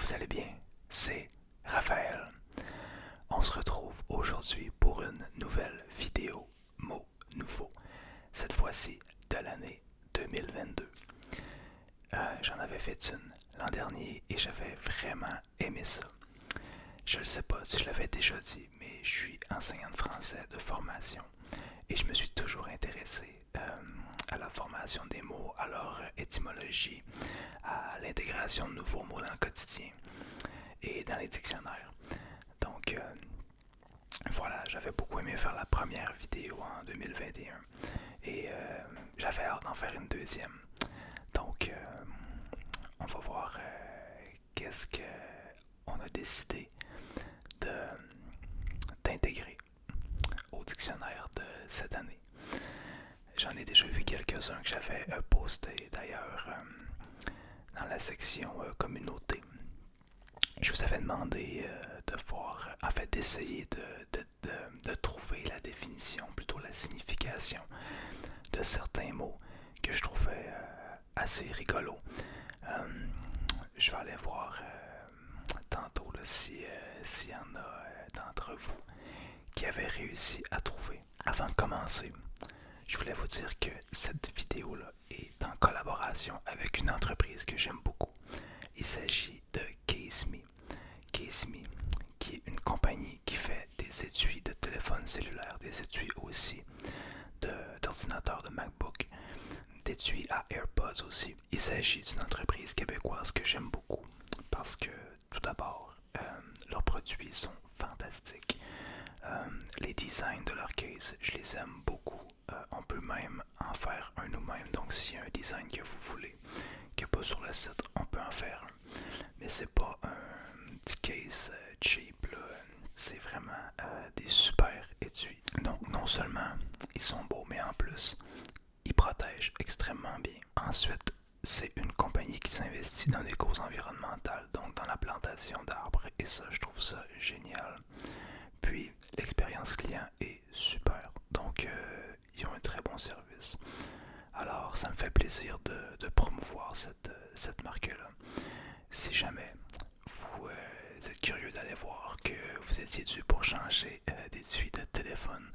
vous allez bien, c'est Raphaël. On se retrouve aujourd'hui pour une nouvelle vidéo mots nouveaux, cette fois-ci de l'année 2022. J'en avais fait une l'an dernier et j'avais vraiment aimé ça. Je ne sais pas si je l'avais déjà dit, mais je suis enseignant de français de formation et je me suis toujours intéressé à la formation des mots, à leur étymologie, à l'intégration de nouveaux mots dans le quotidien et dans les dictionnaires. Donc voilà, j'avais beaucoup aimé faire la première vidéo en 2021 et j'avais hâte d'en faire une deuxième. Donc on va voir qu'est-ce qu'on a décidé d'intégrer au dictionnaire de cette année. J'en ai déjà vu quelques-uns que j'avais postés d'ailleurs dans la section communauté. Je vous avais demandé de voir, en fait d'essayer de trouver la définition, plutôt la signification de certains mots que je trouvais assez rigolos. Je vais aller voir tantôt s'il y en a d'entre vous qui avaient réussi à trouver. Avant de commencer, je voulais vous dire que cette vidéo-là est en collaboration avec une entreprise que j'aime beaucoup. Il s'agit de CaseMe. CaseMe, qui est une compagnie qui fait des étuis de téléphone cellulaire, des étuis aussi d'ordinateurs de MacBook, d'étuis à AirPods aussi. Il s'agit d'une entreprise québécoise que j'aime beaucoup parce que, tout d'abord, leurs produits sont fantastiques. Les designs de leur case, je les aime beaucoup. On peut même en faire un nous-mêmes. Donc, s'il y a un design que vous voulez, qui n'est pas sur le site, on peut en faire un. Mais c'est pas un petit case cheap, là. C'est vraiment des super étuis. Donc, non seulement ils sont beaux, mais en plus, ils protègent extrêmement bien. Ensuite, c'est une compagnie qui s'investit dans des causes environnementales, donc dans la plantation d'arbres, et ça, je trouve ça génial. Puis, l'expérience client est super, donc ils ont un très bon service. Alors, ça me fait plaisir de promouvoir cette marque-là. Si jamais vous êtes curieux d'aller voir que vous étiez dû pour changer d'étui de téléphone,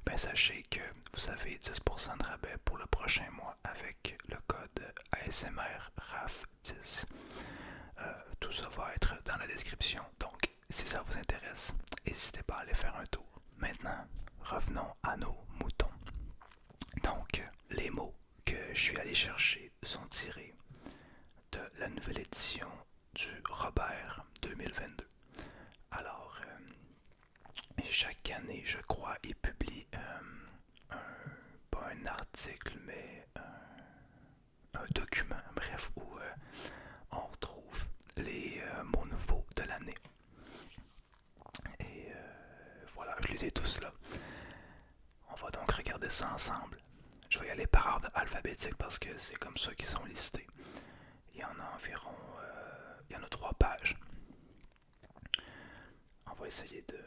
ben sachez que vous avez 10% de rabais pour le prochain mois avec le code ASMR RAF10. Tout ça va être dans la description, donc si ça vous intéresse, n'hésitez pas à aller faire un tour. Maintenant, revenons à nos moutons. Donc, les mots que je suis allé chercher sont tirés de la nouvelle édition du Robert 2022. Alors, chaque année, je crois, il publie pas un article, mais un document, bref, où on retrouve les mots nouveaux de l'année. Et voilà, je les ai tous là. On va donc regarder ça ensemble. Je vais y aller par ordre alphabétique parce que c'est comme ça qu'ils sont listés. Il y en a environ, il y en a 3 pages. On va essayer de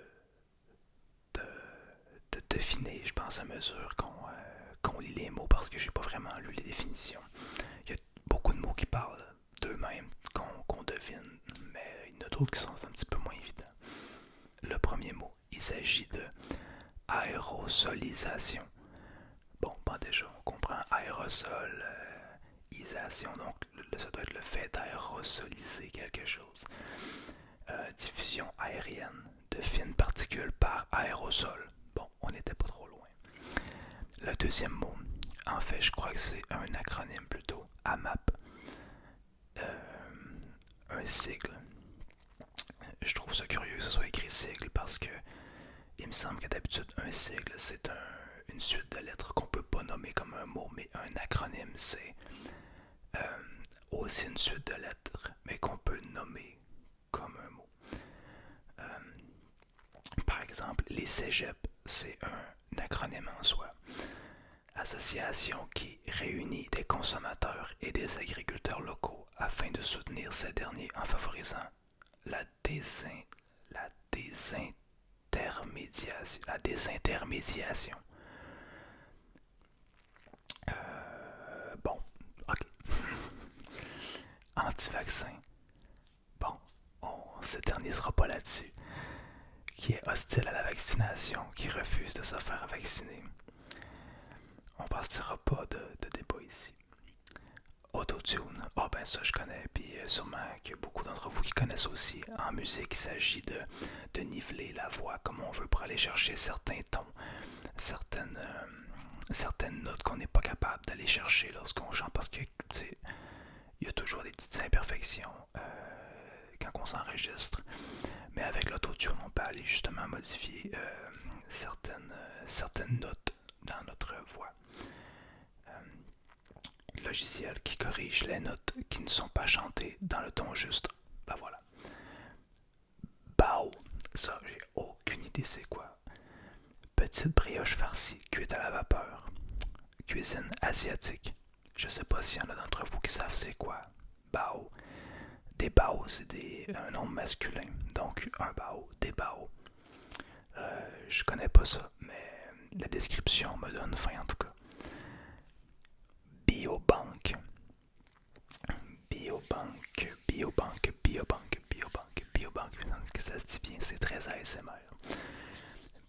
deviner, je pense, à mesure qu'on lit les mots parce que j'ai pas vraiment lu les définitions. Il y a beaucoup de mots qui parlent d'eux-mêmes qu'on devine, mais il y en a d'autres qui sont un petit peu moins évidents. Le premier mot, il s'agit de aérosolisation. Bon, déjà, on comprend aérosol, isation, donc ça doit être le fait d'aérosoliser quelque chose. Diffusion aérienne de fines particules par aérosol. Bon, on n'était pas trop loin. Le deuxième mot, en fait, je crois que c'est un acronyme plutôt, AMAP. Un sigle. Je trouve ça curieux que ce soit écrit sigle parce que il me semble que d'habitude un sigle c'est une suite de lettres qu'on peut pas nommer comme un mot, mais un acronyme c'est aussi une suite de lettres, mais qu'on peut nommer comme un mot. Par exemple, les cégeps, c'est un acronyme en soi. Association qui réunit des consommateurs et des agriculteurs locaux afin de soutenir ces derniers en favorisant la désintermédiation. Bon, ok. Anti-vaccin. Bon, s'éternisera pas là-dessus, qui est hostile à la vaccination, qui refuse de se faire vacciner. On partira pas de débat ici. Autotune, ah ben ça je connais, puis sûrement qu'il y a beaucoup d'entre vous qui connaissent aussi. En musique, il s'agit de niveler la voix comme on veut pour aller chercher certains tons, certaines notes qu'on n'est pas capable d'aller chercher lorsqu'on chante, parce que il y a toujours des petites imperfections quand on s'enregistre. Mais avec l'autotune, on peut aller justement modifier certaines notes dans notre voix. Logiciel qui corrige les notes qui ne sont pas chantées dans le ton juste. Ben voilà. Bao, ça j'ai aucune idée c'est quoi. Petite brioche farcie cuite à la vapeur. Cuisine asiatique. Je sais pas s'il y en a d'entre vous qui savent c'est quoi. Bao. Des bao, c'est un nom masculin. Donc un bao, des bao. Je connais pas ça, mais la description me donne faim en tout cas. Biobank. Biobank. Ça se dit bien, c'est très ASMR.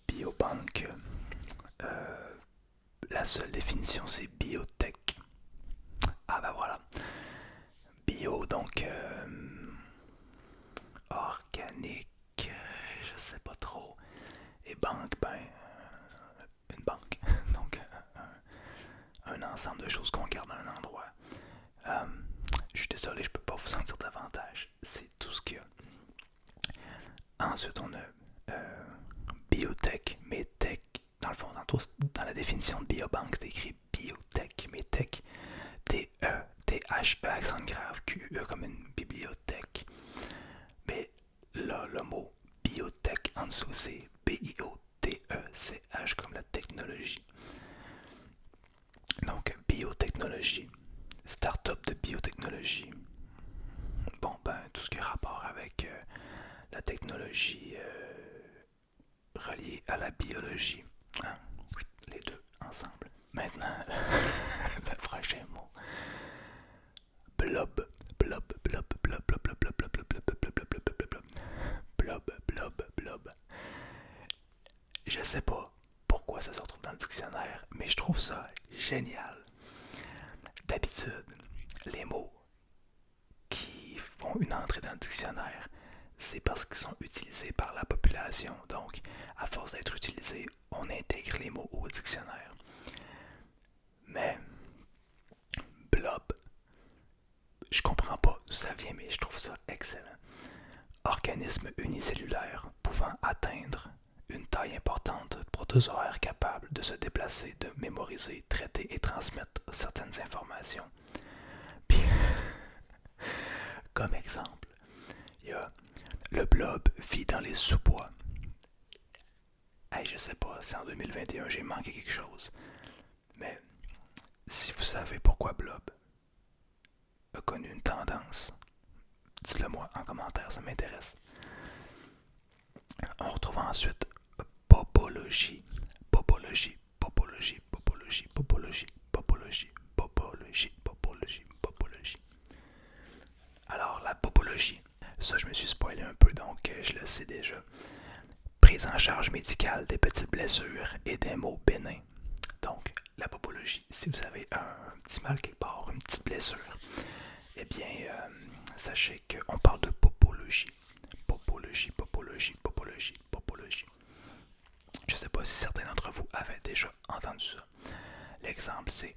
Biobank. La seule définition, c'est biotech. Ah ben voilà. Bio, donc organique, je sais pas trop. Et banque, ben une banque. Donc un ensemble de choses qu'on garde à un endroit. Je suis désolé, je peux pas vous en dire davantage. C'est tout ce qu'il y a. Ensuite, on a biotech, mais tech. Dans le fond, dans la définition de biobank, c'est écrit biotech, mais tech, T-E, T-H-E, accent grave, Q-E comme une bibliothèque. Mais là, le mot biotech en dessous, c'est B-I-O-T-E-C-H comme la technologie. Donc, biotechnologie, start-up de biotechnologie. Bon, ben, tout ce qui a rapport avec la technologie reliée à la biologie. Hein? Oui, les deux ensemble. Maintenant, le prochain mot. Blob. Je sais pas pourquoi ça se retrouve dans le dictionnaire, mais je trouve ça génial. D'habitude, les mots qui font une entrée dans le dictionnaire, c'est parce qu'ils sont utilisés par la population. Donc, à force d'être utilisés, on intègre les mots au dictionnaire. Mais, blob, je comprends pas d'où ça vient, mais je trouve ça excellent. Organisme unicellulaire pouvant atteindre une taille importante, protozoaire capable de se déplacer, de mémoriser, traiter et transmettre certaines informations. Puis, comme exemple, il y a le blob vit dans les sous-bois. Hey, je sais pas, c'est en 2021, j'ai manqué quelque chose. Mais si vous savez pourquoi blob a connu une tendance, dites-le moi en commentaire, ça m'intéresse. On retrouve ensuite popologie. Alors, la popologie, ça je me suis spoilé un peu, donc je le sais déjà. Prise en charge médicale des petites blessures et des maux bénins. Donc, la popologie, si vous avez un petit mal quelque part, une petite blessure, eh bien, sachez qu'on parle de popologie. Popologie. Je ne sais pas si certains d'entre vous avaient déjà entendu ça. L'exemple, c'est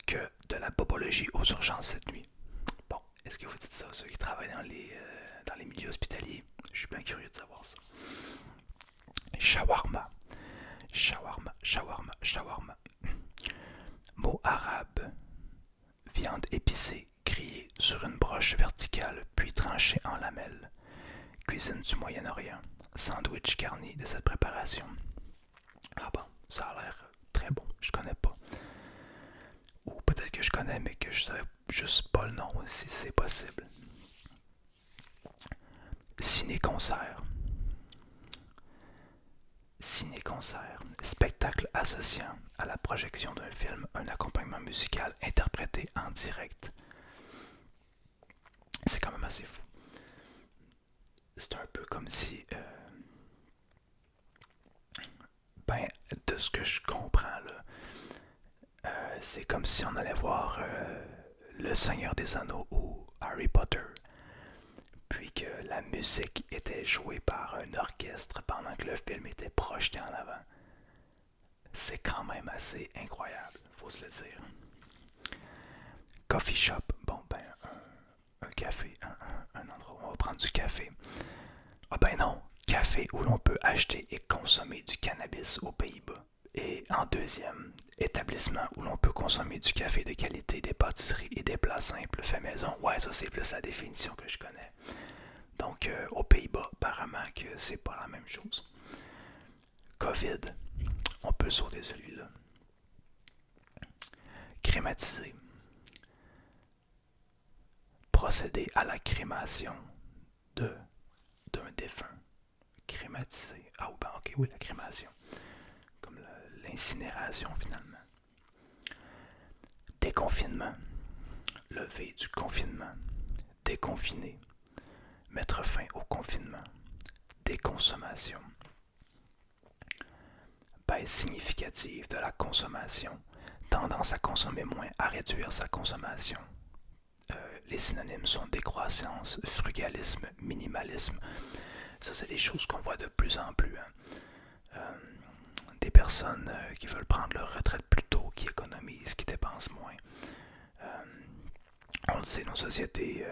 que de la popologie aux urgences cette nuit. Bon, est-ce que vous dites ça, ceux qui travaillent dans les milieux hospitaliers? Je suis bien curieux de savoir ça. Shawarma. Mot arabe. Viande épicée, grillée sur une broche verticale, puis tranchée en lamelles. Cuisine du Moyen-Orient. Sandwich garni de cette préparation. Ah bon, ça a l'air très bon, je connais pas. Ou peut-être que je connais, mais que je savais juste pas le nom, si c'est possible. Ciné-concert. Spectacle associant à la projection d'un film un accompagnement musical interprété en direct. C'est quand même assez fou. c'est un peu comme si, ben, de ce que je comprends là, c'est comme si on allait voir Le Seigneur des Anneaux ou Harry Potter, puis que la musique était jouée par un orchestre pendant que le film était projeté en avant. C'est quand même assez incroyable, faut se le dire. Coffee shop, bon ben, un café, un endroit où on va prendre du café. Ah ben non, café où l'on peut acheter et consommer du cannabis aux Pays-Bas. Et en deuxième, établissement où l'on peut consommer du café de qualité, des pâtisseries et des plats simples faits maison. Ouais, ça c'est plus la définition que je connais. Donc aux Pays-Bas, apparemment que c'est pas la même chose. Covid, on peut sauter celui-là. Crématiser. Procéder à la crémation de d'un défunt. Crématiser. Ah ben ok, oui, la crémation. Comme l'incinération finalement. Déconfinement. Lever du confinement. Déconfiner. Mettre fin au confinement. Déconsommation. Baisse significative de la consommation. Tendance à consommer moins, à réduire sa consommation. Les synonymes sont décroissance, frugalisme, minimalisme. Ça, c'est des choses qu'on voit de plus en plus. Des personnes qui veulent prendre leur retraite plus tôt, qui économisent, qui dépensent moins. On le sait, nos sociétés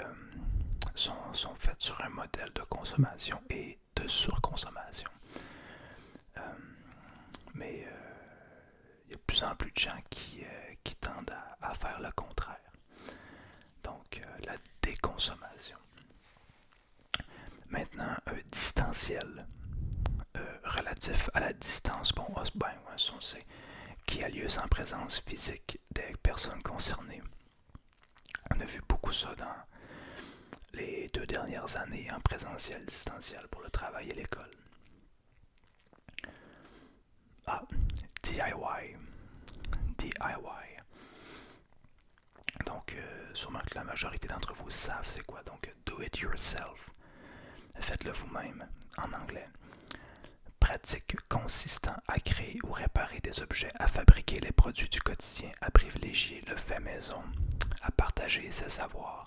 sont faites sur un modèle de consommation et de surconsommation. Mais il y a de plus en plus de gens qui tendent à faire le contraire. Donc, la déconsommation. Maintenant, distanciel. Relatif à la distance, bon, ben, ouais, ça on sait, qui a lieu sans présence physique des personnes concernées. On a vu beaucoup ça dans les 2 dernières années en présentiel, distanciel pour le travail et l'école. Ah, DIY. DIY. Donc, sûrement que la majorité d'entre vous savent c'est quoi. Donc, do it yourself. Faites-le vous-même, en anglais. Pratique consistant à créer ou réparer des objets, à fabriquer les produits du quotidien, à privilégier le fait maison, à partager ses savoirs.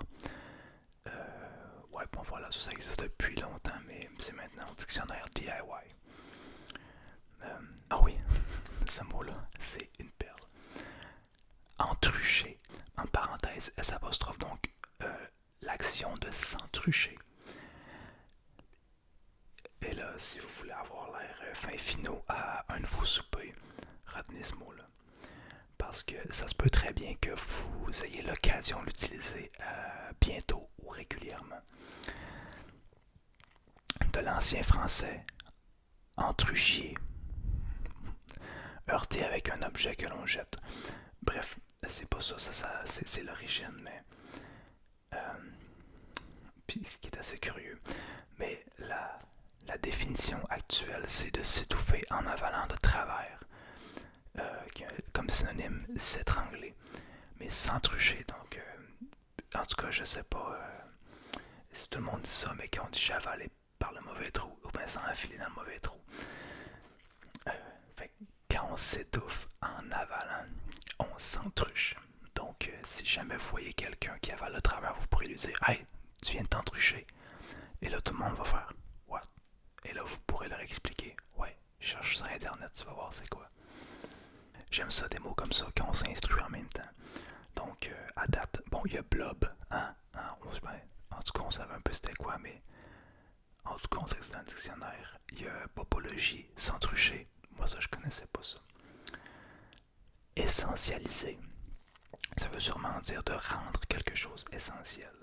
Ouais, bon voilà, ça existe depuis longtemps, mais c'est maintenant au dictionnaire DIY. Ah oui, ce mot-là, c'est une perle. Entrucher, en parenthèse, S apostrophe, donc l'action de s'entrucher. Et là, si vous voulez avoir l'air fin finot à un nouveau souper, retenez ce mot-là. Parce que ça se peut très bien que vous ayez l'occasion de l'utiliser bientôt ou régulièrement. De l'ancien français, entruchier, heurter avec un objet que l'on jette. Bref, c'est pas ça, c'est l'origine, mais puis ce qui est assez curieux. Mais la définition actuelle, c'est de s'étouffer en avalant de travers. Comme synonyme, s'étrangler. Mais sans trucher, donc en tout cas, je sais pas si tout le monde dit ça, mais quand on dit j'avale par le mauvais trou, ou bien sans enfiler dans le mauvais trou. Fait que quand on s'étouffe en avalant, on s'entruche. Donc, si jamais vous voyez quelqu'un qui avale le travers, vous pourrez lui dire hey, tu viens de t'entrucher. Et là, tout le monde va faire what? Et là, vous pourrez leur expliquer ouais, cherche sur internet, tu vas voir c'est quoi. J'aime ça, des mots comme ça, quand on s'instruit en même temps. Donc, à date, bon, il y a blob, hein? En tout cas, on savait un peu c'était quoi, mais en tout cas, on sait que c'est dans le dictionnaire. Il y a popologie, sans trucher. Moi, ça, je connaissais pas ça. Essentialiser. Ça veut sûrement dire de rendre quelque chose essentiel.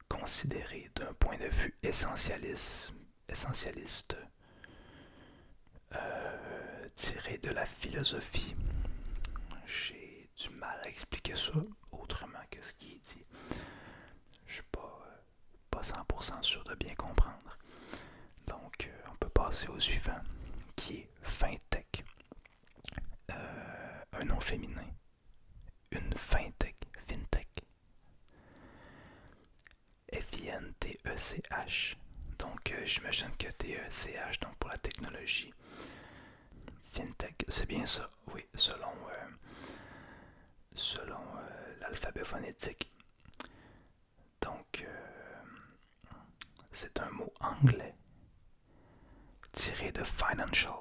Considérer d'un point de vue essentialiste, tiré de la philosophie. J'ai du mal à expliquer ça autrement que ce qui est dit. Je suis pas 100% sûr de bien comprendre. Donc, on peut passer au suivant, qui est fintech. Un nom féminin. Une fintech. Fintech. Fintech. Donc, j'imagine que tu es CH, donc pour la technologie. FinTech, c'est bien ça, oui, selon l'alphabet phonétique. Donc, c'est un mot anglais tiré de financial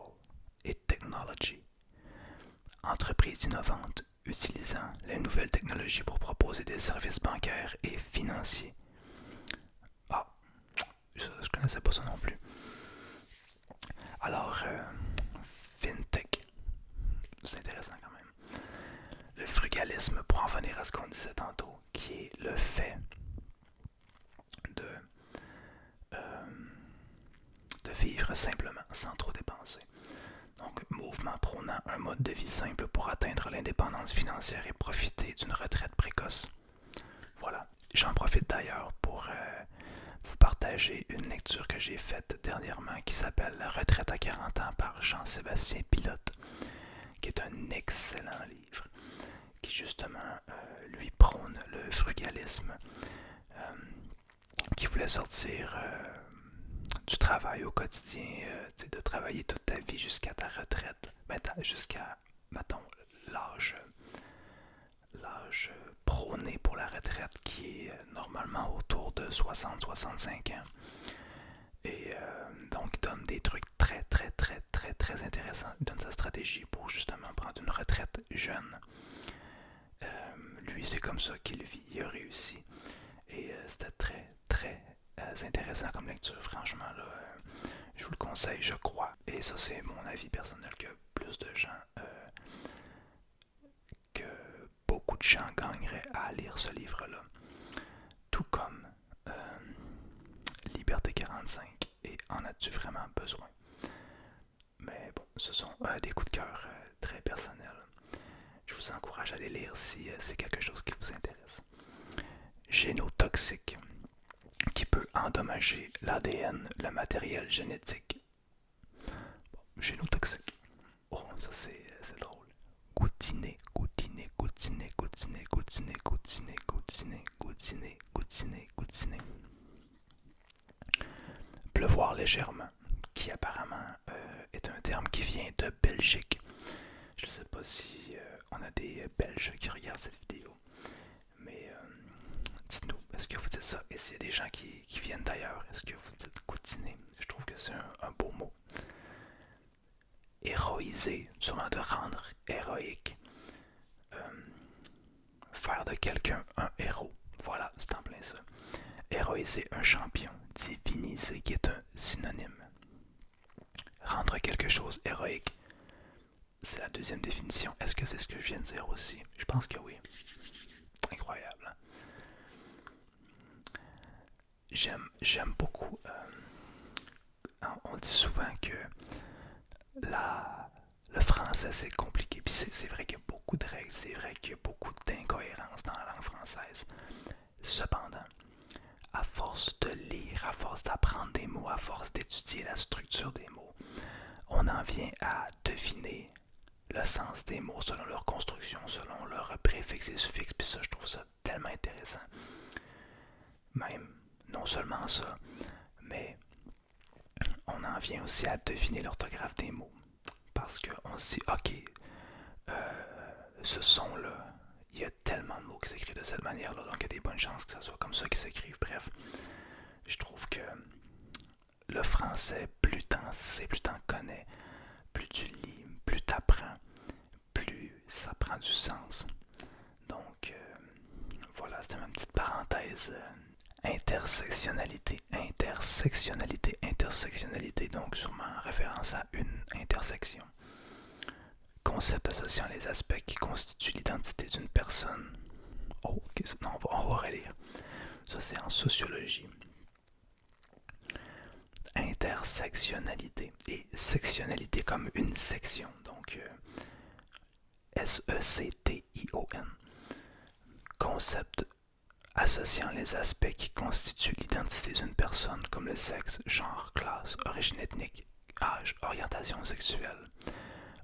et technology. Entreprise innovante utilisant les nouvelles technologies pour proposer des services bancaires et financiers. Ah, je connaissais pas ça non plus. Alors, FinTech, c'est intéressant quand même. Le frugalisme, pour en venir à ce qu'on disait tantôt, qui est le fait de vivre simplement, sans trop dépenser. Donc, mouvement prônant un mode de vie simple pour atteindre l'indépendance financière et profiter d'une retraite précoce. Voilà. J'en profite d'ailleurs pour vous partager une lecture que j'ai faite dernièrement qui s'appelle La retraite à 40 ans par Jean-Sébastien Pilote, qui est un excellent livre qui justement lui prône le frugalisme, qui voulait sortir du travail au quotidien, de travailler toute ta vie jusqu'à ta retraite, jusqu'à, mettons, l'âge prôné pour la retraite qui est normalement autour de 60-65 ans. Et donc, il donne des trucs très, très, très, très, très intéressants. Il donne sa stratégie pour justement prendre une retraite jeune. Lui, c'est comme ça qu'il vit. Il a réussi. Et c'était très, très intéressant comme lecture. Franchement, là, je vous le conseille, je crois. Et ça, c'est mon avis personnel que plus de gens, que beaucoup de gens gagneraient à lire ce livre-là. Tout comme Liberté 45 et En as-tu vraiment besoin? Mais bon, ce sont des coups de cœur très personnels. Je vous encourage à les lire si c'est quelque chose qui vous intéresse. Génotoxique, qui peut endommager l'ADN, le matériel génétique. Bon, génotoxique. Oh, ça c'est drôle. Goutiner, goutiner, goutiner, goutiner, goutiner, goutiner, goutiner, goutiner, goutiner, goutiner. Pleuvoir légèrement, qui apparemment est un terme qui vient de Belgique. Je ne sais pas si on a des Belges qui regardent cette vidéo, mais dites-nous, est-ce que vous dites ça? Et s'il y a des gens qui viennent d'ailleurs, est-ce que vous dites goutiner? Je trouve que c'est un beau mot. Héroïser, sûrement de rendre héroïque. Faire de quelqu'un un héros. Voilà, c'est en plein ça. Héroïser un champion. Diviniser, qui est un synonyme. Rendre quelque chose héroïque. C'est la deuxième définition. Est-ce que c'est ce que je viens de dire aussi? Je pense que oui. Incroyable. J'aime beaucoup. On dit souvent que le français c'est compliqué. Puis c'est vrai qu'il y a beaucoup de règles. C'est vrai qu'il y a beaucoup d'incohérences dans la langue française. Cependant, à force de lire, à force d'apprendre des mots, à force d'étudier la structure des mots, on en vient à deviner le sens des mots selon leur construction, selon leur préfixe et suffixe. Puis ça, je trouve ça tellement intéressant. Même, non seulement ça, mais on en vient aussi à deviner l'orthographe des mots. Parce qu'on se dit, ok, ce son-là, il y a tellement de mots qui s'écrivent de cette manière-là, donc il y a des bonnes chances que ce soit comme ça qu'ils s'écrivent. Bref, je trouve que le français, plus t'en sais, plus t'en connais, plus tu lis, plus t'apprends, plus ça prend du sens. Donc, voilà, c'était ma petite parenthèse. Intersectionnalité, intersectionnalité, intersectionnalité, donc sûrement en référence à une intersection. Concept associant les aspects qui constituent l'identité d'une personne. Oh, okay, non, on va relire. Ça, c'est en sociologie. Intersectionnalité et sectionnalité comme une section. Donc, S-E-C-T-I-O-N. Concept associant les aspects qui constituent l'identité d'une personne comme le sexe, genre, classe, origine ethnique, âge, orientation sexuelle,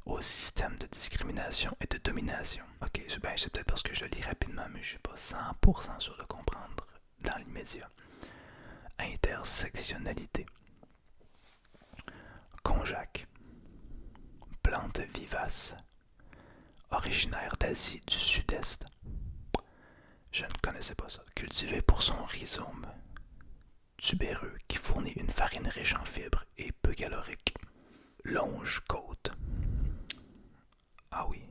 au système de discrimination et de domination. Ok, c'est peut-être parce que je le lis rapidement, mais je ne suis pas 100% sûr de comprendre dans l'immédiat. Intersectionnalité. Konjac, plante vivace, originaire d'Asie du Sud-Est. Je ne connaissais pas ça. Cultivé pour son rhizome tubéreux qui fournit une farine riche en fibres et peu calorique. Longe-côte. Ah oui,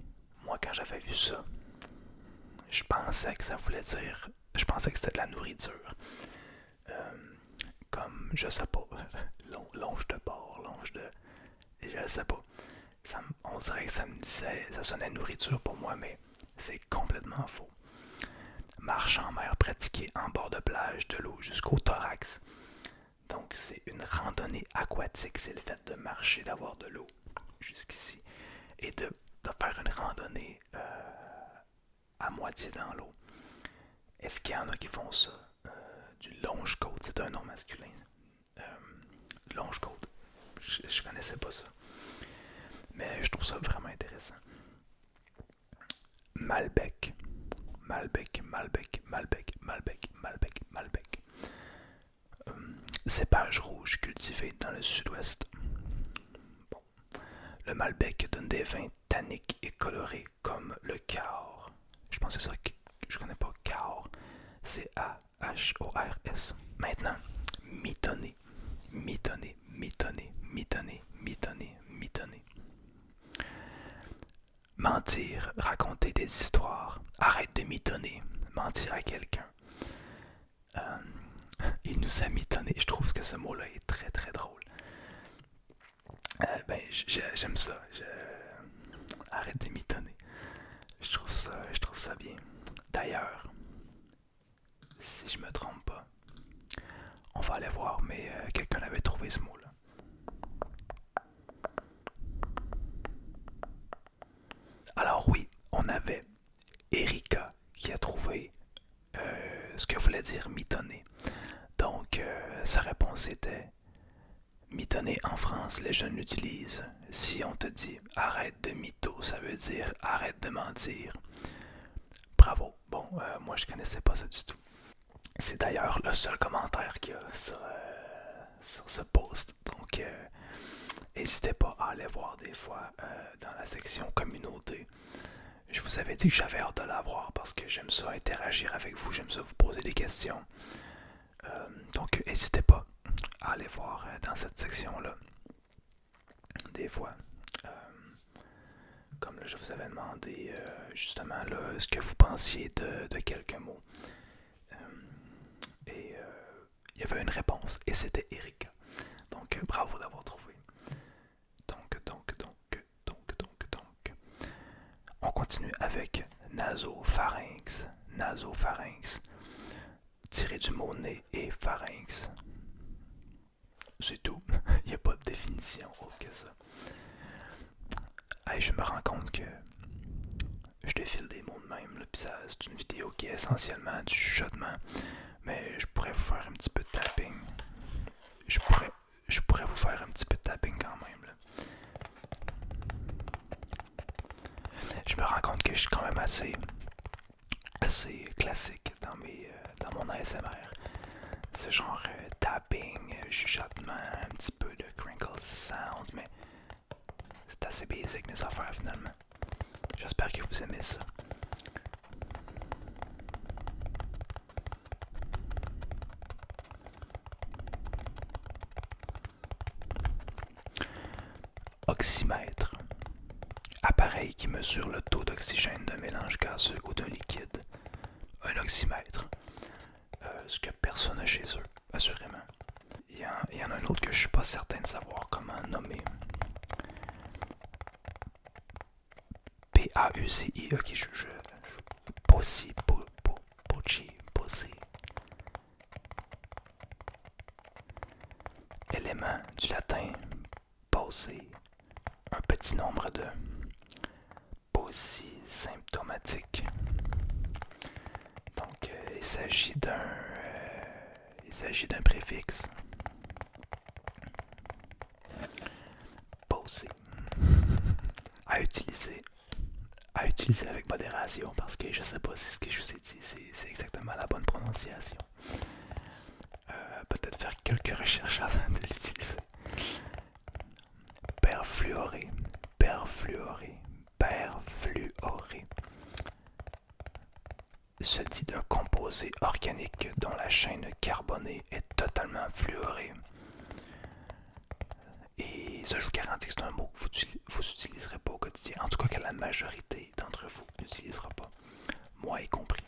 moi quand j'avais vu ça, je pensais que ça voulait dire... Je pensais que c'était de la nourriture. Comme, je sais pas, longe de porc, longe de... Je sais pas. On dirait que ça me disait... Ça sonnait nourriture pour moi, mais c'est complètement faux. Marche en mer pratiquée en bord de plage, de l'eau jusqu'au thorax. Donc c'est une randonnée aquatique, c'est le fait de marcher, d'avoir de l'eau jusqu'ici et de faire une randonnée à moitié dans l'eau. Est-ce qu'il y en a qui font ça? Du longe-côte, c'est un nom masculin. Longe-côte, je connaissais pas ça. Mais je trouve ça vraiment intéressant. Malbec. Malbec, Malbec, Malbec, Malbec, Malbec, Malbec. Cépage rouge cultivé dans le sud-ouest. Bon. Le Malbec donne des vins tanniques et colorés comme le Cahors. Je pensais ça que je connais pas Cahors. C'est A-H-O-R-S. Maintenant, mitonné. Mitonné, mitonné, mitonné, mitonné, mitonné. Mentir, raconter des histoires. Arrête de mitonner. Mentir à quelqu'un. Il nous a mitonné. Je trouve que ce mot-là est très très drôle. J'aime ça. Arrête de mitonner. Je trouve ça bien. D'ailleurs, si je me trompe pas, on va aller voir, mais quelqu'un avait trouvé ce mot-là. Alors oui, on avait Erika qui a trouvé ce que voulait dire mitonner. Donc, sa réponse était mitonner en France, les jeunes l'utilisent. Si on te dit arrête de mytho, ça veut dire arrête de mentir. Bravo. Bon, moi je connaissais pas ça du tout. C'est d'ailleurs le seul commentaire qu'il y a sur ce post. Donc, n'hésitez pas à aller voir des fois dans la section communauté. Je vous avais dit que j'avais hâte de la voir parce que j'aime ça interagir avec vous, j'aime ça vous poser des questions. Donc, n'hésitez pas à aller voir dans cette section-là. Des fois, comme là, je vous avais demandé justement là, ce que vous pensiez de quelques mots. Et il y avait une réponse, et c'était Erika. Donc, bravo d'avoir trouvé. Donc. On continue avec nasopharynx. Nasopharynx. Tiré du mot nez et pharynx. C'est tout. Il n'y a pas de définition autre que ça. Hey, je me rends compte que je défile des mots de même. Là, pis ça, c'est une vidéo qui est essentiellement du chuchotement. Mais je pourrais vous faire un petit peu de tapping. Je pourrais vous faire un petit peu de tapping quand même. Là. Je me rends compte que je suis quand même assez classique dans mon ASMR. C'est genre tapping, chuchotement, un petit peu de crinkle sounds, mais c'est assez basic mes affaires finalement. J'espère que vous aimez ça. Oxymètre. Appareil qui mesure le taux d'oxygène d'un mélange gazeux ou d'un liquide. Un oxymètre. Ce que personne n'a chez eux, assurément. Il y en a un autre que je suis pas certain de savoir comment nommer. P-A-U-C-I. Ok, Possi. Élément du latin posé. Un petit nombre de possi symptomatique. Donc, il s'agit d'un préfixe. Posé. À utiliser avec modération parce que je sais pas si ce que je vous ai dit c'est exactement la bonne prononciation. Peut-être faire quelques recherches avant de l'utiliser. perfluoré, perfluoré, perfluoré se dit d'un composé organique dont la chaîne carbonée est totalement fluorée. Et ça, je vous garantis que c'est un mot que vous n'utiliserez pas au quotidien. En tout cas, que la majorité d'entre vous n'utilisera pas. Moi y compris.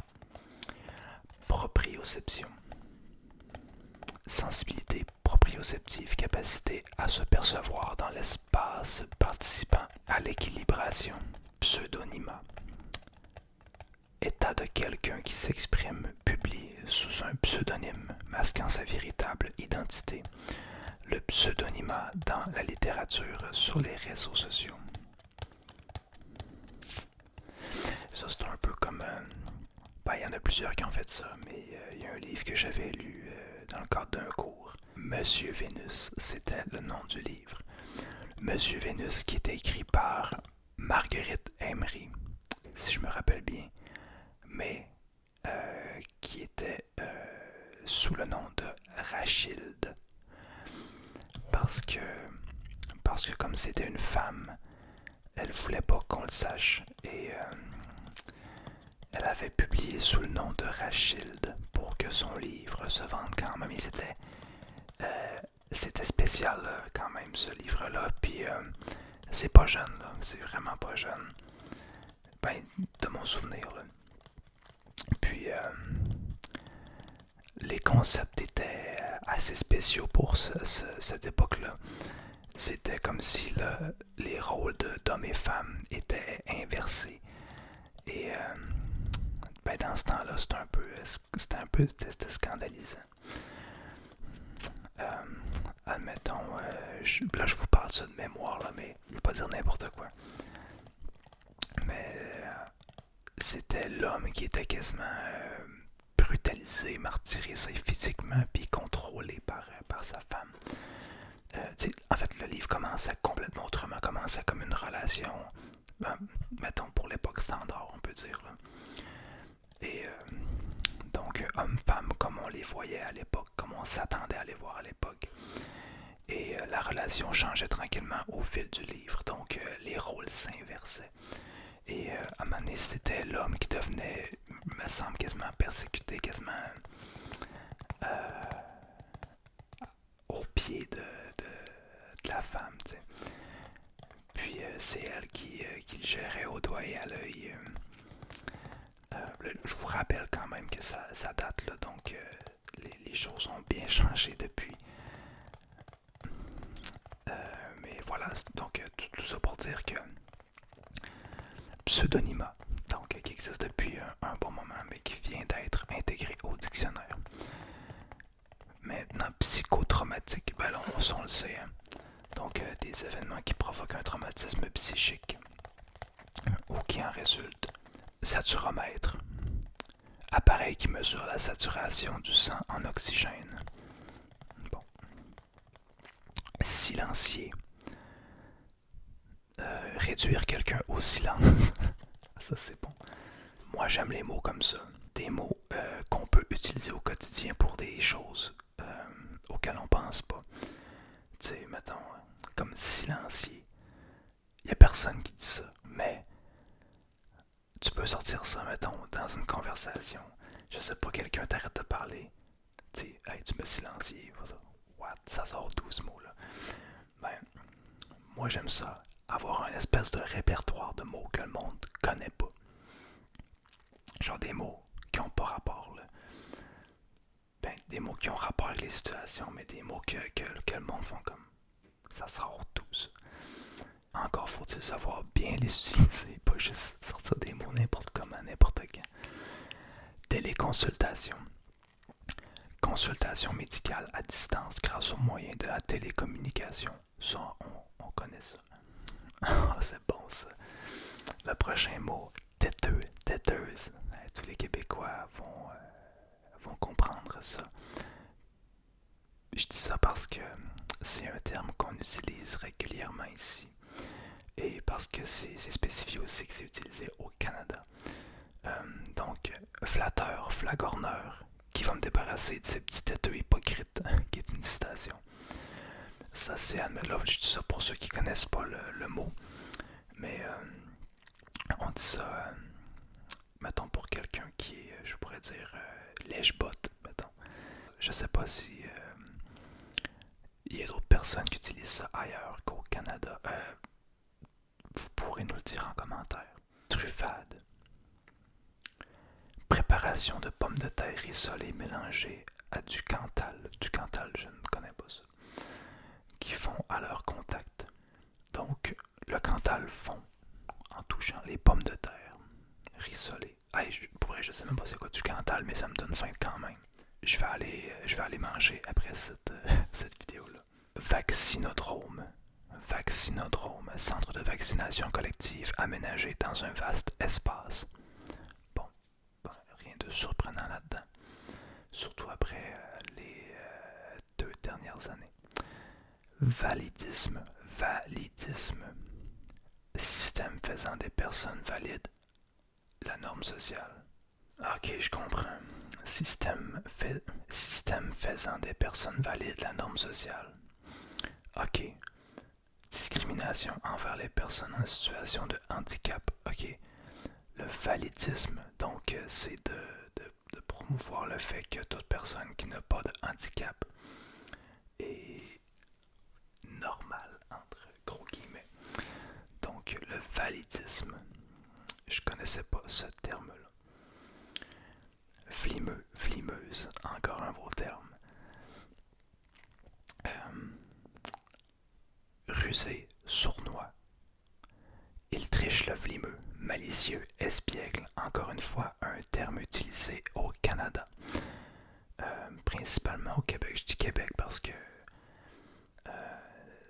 Proprioception. Sensibilité proprioceptive, capacité à se percevoir dans l'espace participant à l'équilibration. Pseudonymat. État de quelqu'un qui s'exprime, publié sous un pseudonyme, masquant sa véritable identité. Le pseudonymat dans la littérature sur les réseaux sociaux. Ça, c'est un peu comme... il y en a plusieurs qui ont fait ça, mais il y a un livre que j'avais lu dans le cadre d'un cours. Monsieur Vénus, c'était le nom du livre. Monsieur Vénus, qui était écrit par Marguerite Emery, si je me rappelle bien, mais qui était sous le nom de Rachilde. Parce que comme c'était une femme, elle voulait pas qu'on le sache et elle avait publié sous le nom de Rachilde pour que son livre se vende quand même. Et c'était spécial quand même ce livre-là. Puis c'est pas jeune, là. C'est vraiment pas jeune. De mon souvenir. Là. Puis les concepts étaient assez spéciaux pour cette époque-là. C'était comme si les rôles d'hommes et femmes étaient inversés. Et dans ce temps-là, c'était scandalisant. Admettons, là je vous parle ça de mémoire, là, mais je ne vais pas dire n'importe quoi. Mais c'était l'homme qui était quasiment brutalisé, martyrisé physiquement, puis contrôlé par sa femme. En fait, le livre commençait complètement autrement, commençait comme une relation, mettons pour l'époque standard, on peut dire. Là. Et donc, hommes-femmes comme on les voyait à l'époque, comme on s'attendait à les voir à l'époque. Et la relation changeait tranquillement au fil du livre, donc les rôles s'inversaient. Et à un moment donné, c'était l'homme qui devenait, me semble, quasiment persécuté, quasiment au pied de la femme. T'sais. Puis c'est elle qui le gérait au doigt et à l'œil. Je vous rappelle quand même que ça date, là, donc les choses ont bien changé depuis. Mais voilà, donc tout ça pour dire que pseudonymat, donc qui existe depuis un bon moment, mais qui vient d'être intégré au dictionnaire. Maintenant, psychotraumatique, ben là, on le sait, hein. Donc des événements qui provoquent un traumatisme psychique ou qui en résultent. Saturomètre, appareil qui mesure la saturation du sang en oxygène. Bon. Silencier, réduire quelqu'un au silence. Ça c'est bon. Moi j'aime les mots comme ça. Des mots qu'on peut utiliser au quotidien pour des choses auxquelles on pense pas. Tu sais, mettons, comme silencier. Il n'y a personne qui dit ça, mais tu peux sortir ça, mettons, dans une conversation. Je sais pas, quelqu'un t'arrête de parler. Tu sais, hey, tu me silencier. What? Ça sort d'où ce mot-là? Ben, moi j'aime ça. Avoir un espèce de répertoire de mots que le monde connaît pas. Genre des mots qui ont pas rapport, là. Ben, des mots qui ont rapport avec les situations, mais des mots que le monde font comme. Ça sort d'où ça? Encore faut-il savoir bien les utiliser, pas juste sortir des mots n'importe comment, n'importe quand. Téléconsultation. Consultation médicale à distance grâce aux moyens de la télécommunication. Ça, on connaît ça. Ah, c'est bon ça. Le prochain mot, têteux, têteuse. Tous les Québécois vont comprendre ça. Je dis ça parce que c'est un terme qu'on utilise régulièrement ici. Et parce que c'est spécifié aussi que c'est utilisé au Canada. Donc, flatteur, flagorneur, qui va me débarrasser de ces petits têteux hypocrites, qui est une citation. Ça, c'est là, je dis ça pour ceux qui connaissent pas le mot, mais on dit ça, mettons, pour quelqu'un qui est, je pourrais dire, lèche-botte, mettons. Je sais pas si il y a d'autres personnes qui utilisent ça ailleurs qu'au Canada. Vous pourrez nous le dire en commentaire. Truffade. Préparation de pommes de terre rissolées mélangées à du Cantal. Du Cantal, je ne connais pas ça. Qui fond à leur contact. Donc, le Cantal fond en touchant les pommes de terre rissolées. Hey, je sais même pas c'est quoi du Cantal, mais ça me donne faim quand même. Je vais aller manger après cette vidéo-là. Vaccinodrome. Vaccinodrome, centre de vaccination collective aménagé dans un vaste espace. Bon, rien de surprenant là-dedans. Surtout après les 2 dernières années. Validisme. Validisme. Système faisant des personnes valides la norme sociale. Ok, je comprends. Système faisant des personnes valides la norme sociale. Ok. Discrimination envers les personnes en situation de handicap. Ok. Le validisme, donc, c'est de promouvoir le fait que toute personne qui n'a pas de handicap est normale, entre gros guillemets. Donc, le validisme. Je connaissais pas ce terme-là. Flimeux, flimeuse, encore un beau terme. Rusé, sournois. Il triche le vlimeux, malicieux, espiègle, encore une fois un terme utilisé au Canada. Principalement au Québec. Je dis Québec parce que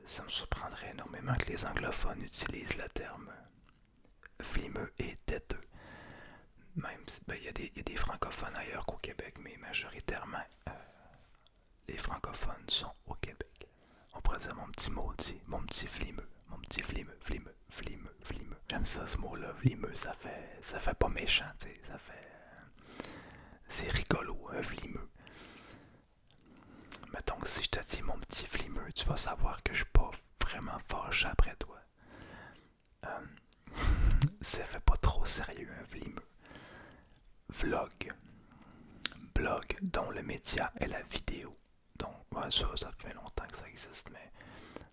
ça me surprendrait énormément que les anglophones utilisent le terme vlimeux et têteux. Même il y a des francophones ailleurs qu'au Québec, mais majoritairement les francophones sont au Québec. On pourrait dire mon petit maudit, mon petit vlimeux, mon petit vlimeux, vlimeux, vlimeux, vlimeux. J'aime ça ce mot-là, vlimeux, ça fait pas méchant, tu sais, ça fait... c'est rigolo, un vlimeux. Mettons que si je te dis mon petit vlimeux, tu vas savoir que je suis pas vraiment fâché après toi. Ça fait pas trop sérieux un vlimeux. Vlog. Blog dont le média est la vidéo. Donc, ouais, ça fait longtemps que ça existe, mais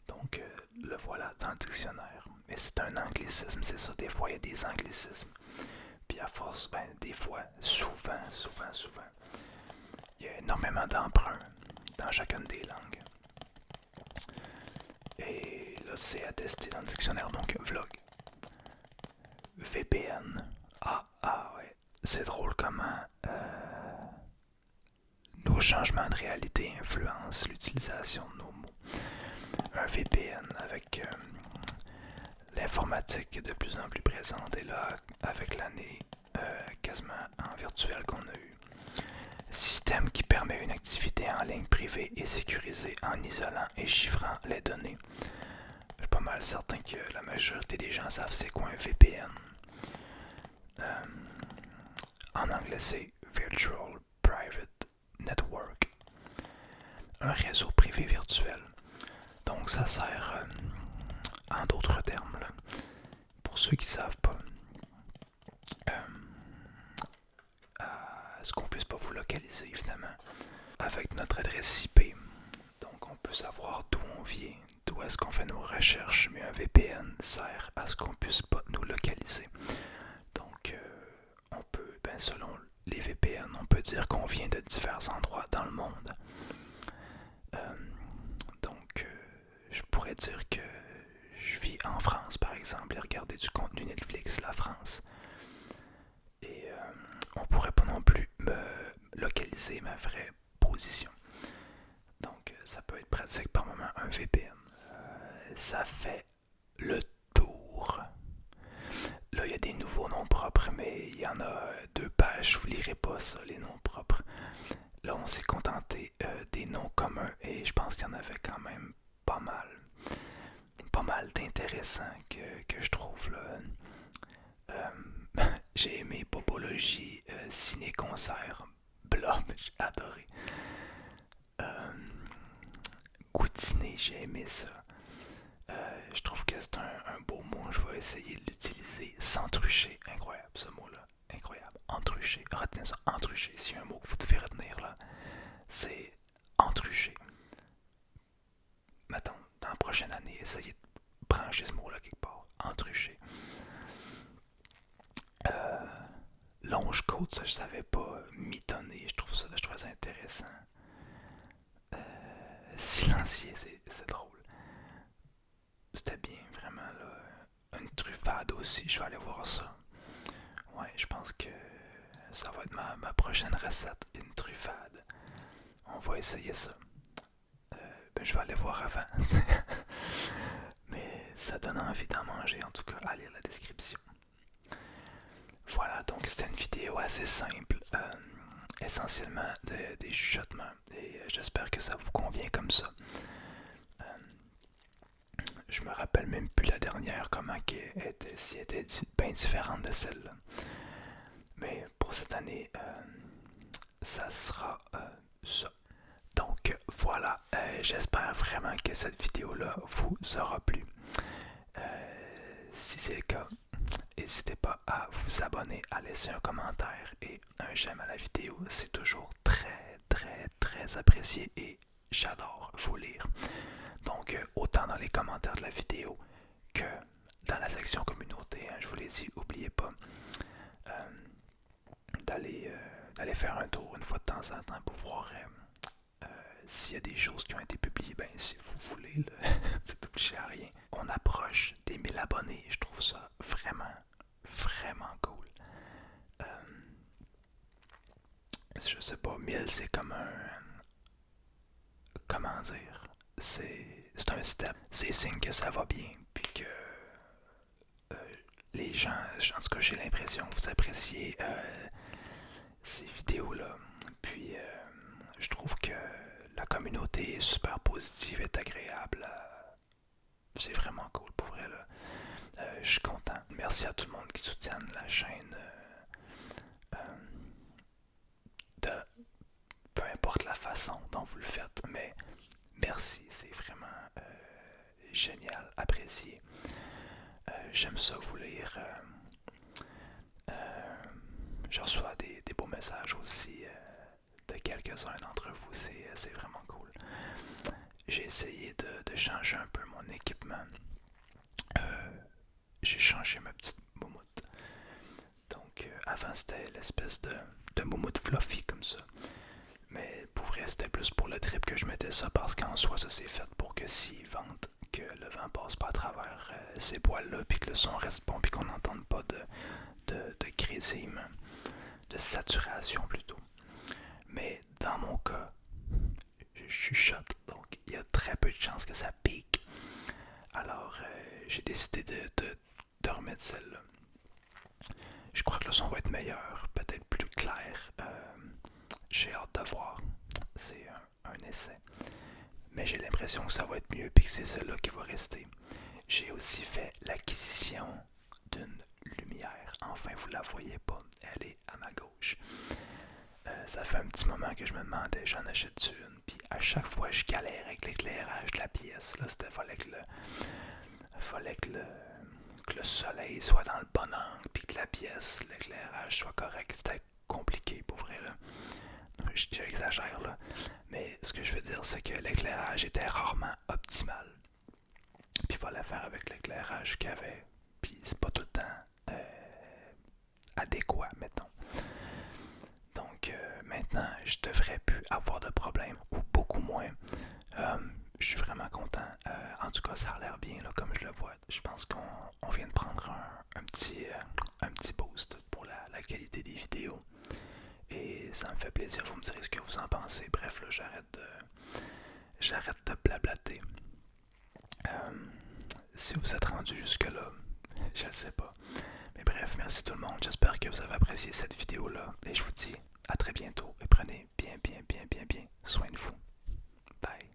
donc le voilà dans le dictionnaire. Mais c'est un anglicisme, c'est ça, des fois il y a des anglicismes. Puis à force, des fois, souvent, il y a énormément d'emprunts dans chacune des langues. Et là, c'est attesté dans le dictionnaire, donc vlog. VPN. Ouais. C'est drôle comment nos changements de réalité influencent l'utilisation de nos mots. Un VPN avec l'informatique est de plus en plus présente et là, avec l'année quasiment en virtuel qu'on a eu. Système qui permet une activité en ligne privée et sécurisée en isolant et chiffrant les données. Je suis pas mal certain que la majorité des gens savent c'est quoi un VPN. En anglais, c'est Virtual Private Network. Un réseau privé virtuel. Donc ça sert, en d'autres termes, là, pour ceux qui ne savent pas, à ce qu'on puisse pas vous localiser évidemment avec notre adresse IP. Donc on peut savoir d'où on vient, d'où est-ce qu'on fait nos recherches, mais un VPN sert à ce qu'on puisse pas nous localiser. Donc on peut, selon les VPN, on peut dire qu'on vient de divers endroits dans le monde. Donc je pourrais dire que je vis en France par exemple et regarder du contenu Netflix, la France. Et on pourrait pas non plus me localiser ma vraie position. Donc ça peut être pratique par moment un VPN. Ça fait le tour. Là il y a des nouveaux noms propres, mais il y en a 2 pages, je vous lirai pas ça, les noms propres. Là on s'est contenté des noms communs et je pense qu'il y en avait quand même pas mal. Pas mal d'intéressants que je trouve là. J'ai aimé Popologie, Ciné-Concert, Blob, j'ai adoré. gratiné, j'ai aimé ça. Je trouve que c'est un beau mot, je vais essayer de l'utiliser sans trucher. Incroyable ce mot-là, incroyable. Entrucher, retenez ça, entrucher. S'il y a un mot que vous devez retenir là, c'est entrucher. Mettons, dans la prochaine année, essayez de brancher ce mot-là quelque part. Entrucher. Longe-côte, ça je savais pas. Mitonner, je trouve ça intéressant. Silencier, c'est drôle. C'était bien, vraiment là. Une truffade aussi, je vais aller voir ça. Ouais, je pense que ça va être ma prochaine recette, une truffade. On va essayer ça. Je vais aller voir avant. Mais ça donne envie d'en manger, en tout cas, à lire la description. Voilà, donc c'était une vidéo assez simple, essentiellement des chuchotements. Et j'espère que ça vous convient comme ça. Je me rappelle même plus la dernière, comment qu'elle était, si elle était bien différente de celle-là. Mais pour cette année, ça sera ça. Donc voilà, j'espère vraiment que cette vidéo-là vous aura plu. Si c'est le cas, n'hésitez pas à vous abonner, à laisser un commentaire et un j'aime à la vidéo. C'est toujours très très très apprécié et j'adore vous lire. Donc autant dans les commentaires de la vidéo que dans la section communauté, je vous l'ai dit, n'oubliez pas d'aller faire un tour une fois de temps en temps pour voir s'il y a des choses qui ont été publiées. Ben si vous voulez, c'est obligé à rien. On approche des 1000 abonnés, je trouve ça vraiment vraiment cool. Je sais pas, 1000 c'est comme un... Comment dire? C'est un step. C'est signe que ça va bien, puis que les gens, en tout cas j'ai l'impression que vous appréciez ces vidéos-là. Puis je trouve que la communauté est super positive, est agréable. C'est vraiment cool pour vrai là. Je suis content. Merci à tout le monde qui soutient la chaîne. De peu importe la façon dont vous le faites, mais merci, c'est vraiment génial, apprécié. J'aime ça vous lire. Je reçois des beaux messages aussi de quelques-uns d'entre vous, c'est vraiment cool. J'ai essayé de changer un peu mon équipement. J'ai changé ma petite moumoute. Donc avant c'était l'espèce de moumoute fluffy comme ça. Mais pour vrai c'était plus pour le trip que je mettais ça parce qu'en soi ça c'est fait pour que s'il vente, que le vent passe pas à travers ces poils là puis que le son reste bon puis qu'on n'entende pas de grésillement, de saturation plutôt. Mais dans mon cas, je chuchote donc il y a très peu de chances que ça pique. Alors j'ai décidé de remettre celle-là. Je crois que le son va être meilleur, peut-être plus clair. J'ai hâte de voir. C'est un essai. Mais j'ai l'impression que ça va être mieux et que c'est celle-là qui va rester. J'ai aussi fait l'acquisition d'une lumière. Enfin, vous la voyez pas. Elle est à ma gauche. Ça fait un petit moment que je me demandais, j'en achète une. Puis à chaque fois, je galère avec l'éclairage de la pièce. Là, fallait que le soleil soit dans le bon angle, puis que la pièce, l'éclairage soit correct. C'était compliqué pour vrai là. J'exagère là. Mais ce que je veux dire, c'est que l'éclairage était rarement optimal. Puis il fallait faire avec l'éclairage qu'il y avait. Puis c'est pas tout le temps adéquat, mettons. Donc maintenant, je devrais plus avoir de problème, ou beaucoup moins. Je suis vraiment content. En tout cas, ça a l'air bien là, comme je le vois. Je pense qu'on vient de prendre un petit boost pour la qualité des vidéos. Et ça me fait plaisir, vous me direz ce que vous en pensez. Bref, là, j'arrête de blablater. Si vous êtes rendu jusque-là, je ne sais pas. Mais bref, merci tout le monde. J'espère que vous avez apprécié cette vidéo-là. Et je vous dis à très bientôt. Et prenez bien soin de vous. Bye.